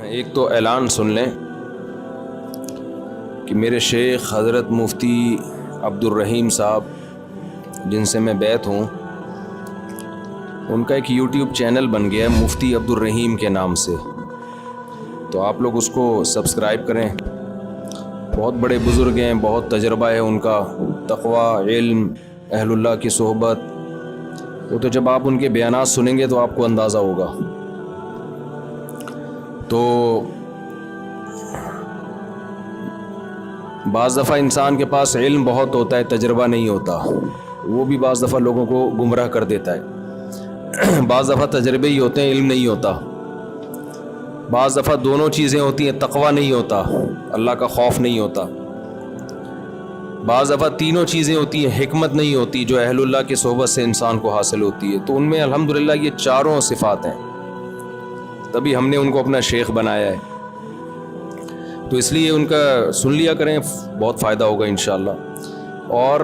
ایک تو اعلان سن لیں کہ میرے شیخ حضرت مفتی عبد الرحیم صاحب جن سے میں بیعت ہوں، ان کا ایک یوٹیوب چینل بن گیا ہے مفتی عبد الرحیم کے نام سے، تو آپ لوگ اس کو سبسکرائب کریں۔ بہت بڑے بزرگ ہیں، بہت تجربہ ہے ان کا، تقوی، علم، اہل اللہ کی صحبت، وہ تو جب آپ ان کے بیانات سنیں گے تو آپ کو اندازہ ہوگا۔ تو بعض دفعہ انسان کے پاس علم بہت ہوتا ہے، تجربہ نہیں ہوتا، وہ بھی بعض دفعہ لوگوں کو گمراہ کر دیتا ہے۔ بعض دفعہ تجربے ہی ہوتے ہیں، علم نہیں ہوتا۔ بعض دفعہ دونوں چیزیں ہوتی ہیں، تقوی نہیں ہوتا، اللہ کا خوف نہیں ہوتا۔ بعض دفعہ تینوں چیزیں ہوتی ہیں، حکمت نہیں ہوتی جو اہل اللہ کی صحبت سے انسان کو حاصل ہوتی ہے۔ تو ان میں الحمدللہ یہ چاروں صفات ہیں، تبھی ہم نے ان کو اپنا شیخ بنایا ہے۔ تو اس لیے ان کا سن لیا کریں، بہت فائدہ ہوگا انشاءاللہ۔ اور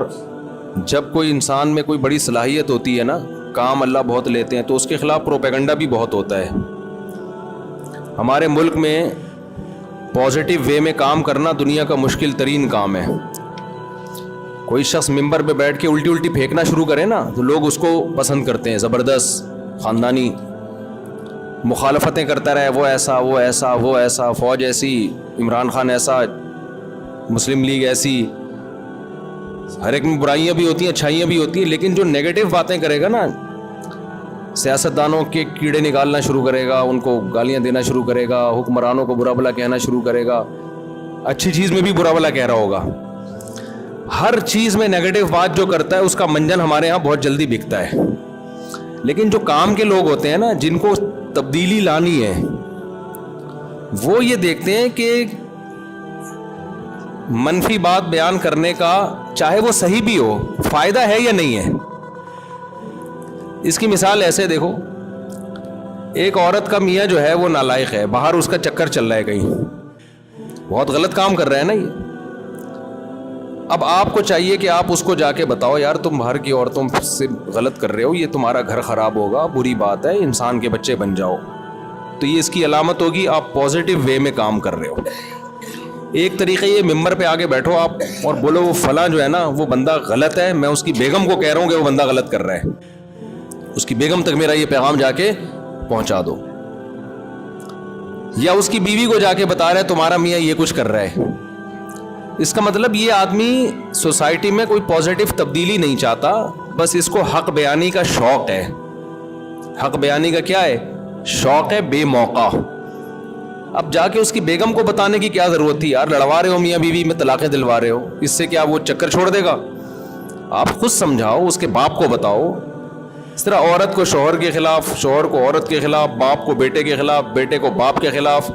جب کوئی انسان میں کوئی بڑی صلاحیت ہوتی ہے نا، کام اللہ بہت لیتے ہیں، تو اس کے خلاف پروپیگنڈا بھی بہت ہوتا ہے۔ ہمارے ملک میں پازیٹیو وے میں کام کرنا دنیا کا مشکل ترین کام ہے۔ کوئی شخص ممبر پہ بیٹھ کے الٹی پھینکنا شروع کرے نا تو لوگ اس کو پسند کرتے ہیں، زبردست خاندانی مخالفتیں کرتا رہے، وہ ایسا وہ ایسا وہ ایسا، فوج ایسی، عمران خان ایسا، مسلم لیگ ایسی۔ ہر ایک میں برائیاں بھی ہوتی ہیں، اچھائیاں بھی ہوتی ہیں، لیکن جو نیگیٹو باتیں کرے گا نا، سیاستدانوں کے کیڑے نکالنا شروع کرے گا، ان کو گالیاں دینا شروع کرے گا، حکمرانوں کو برا بھلا کہنا شروع کرے گا، اچھی چیز میں بھی برا بھلا کہہ رہا ہوگا۔ ہر چیز میں نیگیٹو بات جو کرتا ہے اس کا منجن ہمارے ہاں بہت جلدی بکتا ہے۔ لیکن جو کام کے لوگ ہوتے ہیں نا، جن کو تبدیلی لانی ہے، وہ یہ دیکھتے ہیں کہ منفی بات بیان کرنے کا، چاہے وہ صحیح بھی ہو، فائدہ ہے یا نہیں ہے۔ اس کی مثال ایسے دیکھو، ایک عورت کا میاں جو ہے وہ نالائق ہے، باہر اس کا چکر چل رہا ہے، کہیں بہت غلط کام کر رہا ہے نا یہ۔ اب آپ کو چاہیے کہ آپ اس کو جا کے بتاؤ، یار تم باہر کی عورتوں سے غلط کر رہے ہو، یہ تمہارا گھر خراب ہوگا، بری بات ہے، انسان کے بچے بن جاؤ۔ تو یہ اس کی علامت ہوگی آپ پازیٹیو وے میں کام کر رہے ہو۔ ایک طریقہ یہ، ممبر پہ آگے بیٹھو آپ اور بولو وہ فلاں جو ہے نا وہ بندہ غلط ہے، میں اس کی بیگم کو کہہ رہا ہوں کہ وہ بندہ غلط کر رہا ہے، اس کی بیگم تک میرا یہ پیغام جا کے پہنچا دو۔ یا اس کی بیوی کو جا کے بتا رہا ہے تمہارا میاں یہ کچھ کر رہا ہے۔ اس کا مطلب یہ آدمی سوسائٹی میں کوئی پازیٹیو تبدیلی نہیں چاہتا، بس اس کو حق بیانی کا شوق ہے۔ حق بیانی کا کیا ہے؟ شوق ہے بے موقع۔ اب جا کے اس کی بیگم کو بتانے کی کیا ضرورت تھی؟ یار لڑوا رہے ہو میاں بیوی میں، طلاقیں دلوا رہے ہو، اس سے کیا وہ چکر چھوڑ دے گا؟ آپ خود سمجھاؤ، اس کے باپ کو بتاؤ۔ اس طرح عورت کو شوہر کے خلاف، شوہر کو عورت کے خلاف، باپ کو بیٹے کے خلاف، بیٹے کو باپ کے خلاف۔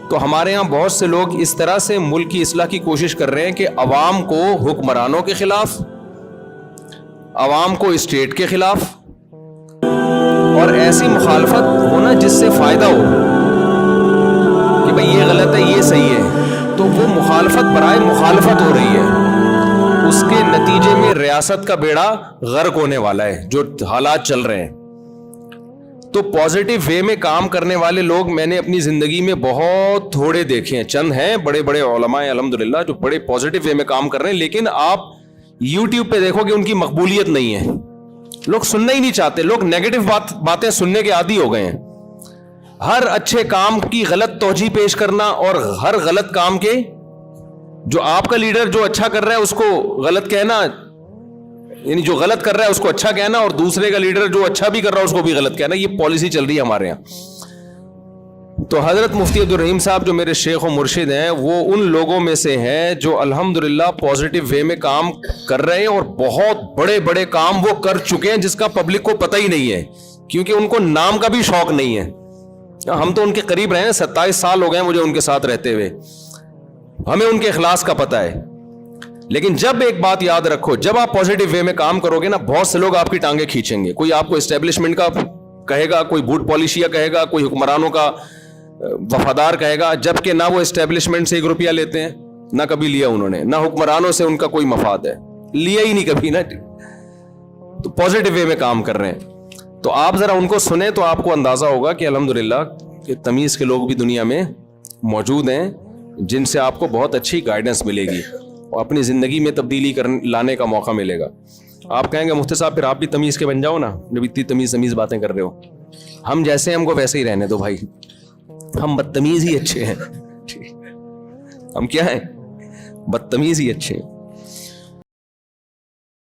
تو ہمارے یہاں بہت سے لوگ اس طرح سے ملک کی اصلاح کی کوشش کر رہے ہیں کہ عوام کو حکمرانوں کے خلاف، عوام کو اسٹیٹ کے خلاف، اور ایسی مخالفت ہونا جس سے فائدہ ہو کہ بھئی یہ غلط ہے یہ صحیح ہے، تو وہ مخالفت برائے مخالفت ہو رہی ہے۔ اس کے نتیجے میں ریاست کا بیڑا غرق ہونے والا ہے، جو حالات چل رہے ہیں۔ تو پازیٹیو وے میں کام کرنے والے لوگ میں نے اپنی زندگی میں بہت تھوڑے دیکھے ہیں، چند ہیں بڑے بڑے علماء الحمدللہ جو بڑے پازیٹیو وے میں کام کر رہے ہیں، لیکن آپ یوٹیوب پہ دیکھو کہ ان کی مقبولیت نہیں ہے، لوگ سننا ہی نہیں چاہتے، لوگ نیگیٹو باتیں سننے کے عادی ہو گئے ہیں۔ ہر اچھے کام کی غلط توجیہ پیش کرنا، اور ہر غلط کام کے، جو آپ کا لیڈر جو اچھا کر رہا ہے اس کو غلط کہنا، یعنی جو غلط کر رہا ہے اس کو اچھا کہنا، اور دوسرے کا لیڈر جو اچھا بھی کر رہا ہے اس کو بھی غلط کہنا، یہ پالیسی چل رہی ہے ہمارے یہاں۔ تو حضرت مفتی عبد الرحیم صاحب جو میرے شیخ و مرشد ہیں، وہ ان لوگوں میں سے ہیں جو الحمدللہ پازیٹیو وے میں کام کر رہے ہیں، اور بہت بڑے بڑے کام وہ کر چکے ہیں جس کا پبلک کو پتہ ہی نہیں ہے، کیونکہ ان کو نام کا بھی شوق نہیں ہے۔ ہم تو ان کے قریب رہے ہیں، 27 سال ہو گئے مجھے ان کے ساتھ رہتے ہوئے، ہمیں ان کے اخلاص کا پتہ ہے۔ لیکن جب ایک بات یاد رکھو، جب آپ پازیٹیو وے میں کام کرو گے نا، بہت سے لوگ آپ کی ٹانگیں کھینچیں گے۔ کوئی آپ کو اسٹیبلشمنٹ کا کہے گا، کوئی بھوٹ پالیشیا کہے گا، کوئی حکمرانوں کا وفادار کہے گا، جبکہ نہ وہ اسٹیبلشمنٹ سے 1 روپیہ لیتے ہیں، نہ کبھی لیا انہوں نے، نہ حکمرانوں سے ان کا کوئی مفاد ہے، لیا ہی نہیں کبھی نا۔ تو پازیٹیو وے میں کام کر رہے ہیں، تو آپ ذرا ان کو سنیں تو آپ کو اندازہ ہوگا کہ الحمدللہ کہ تمیز کے لوگ بھی دنیا میں موجود ہیں جن سے آپ کو بہت اچھی گائیڈنس ملے گی اور اپنی زندگی میں تبدیلی لانے کا موقع ملے گا. آپ کہیں گے مفتی صاحب پھر آپ بھی تمیز کے بن جاؤ نا جب اتنی تمیز باتیں کر رہے ہو. ہم جیسے ہیں ہم کو ویسے ہی رہنے دو بھائی, ہم بدتمیز ہی اچھے ہیں. ہم کیا ہیں؟ بدتمیز ہی اچھے ہیں.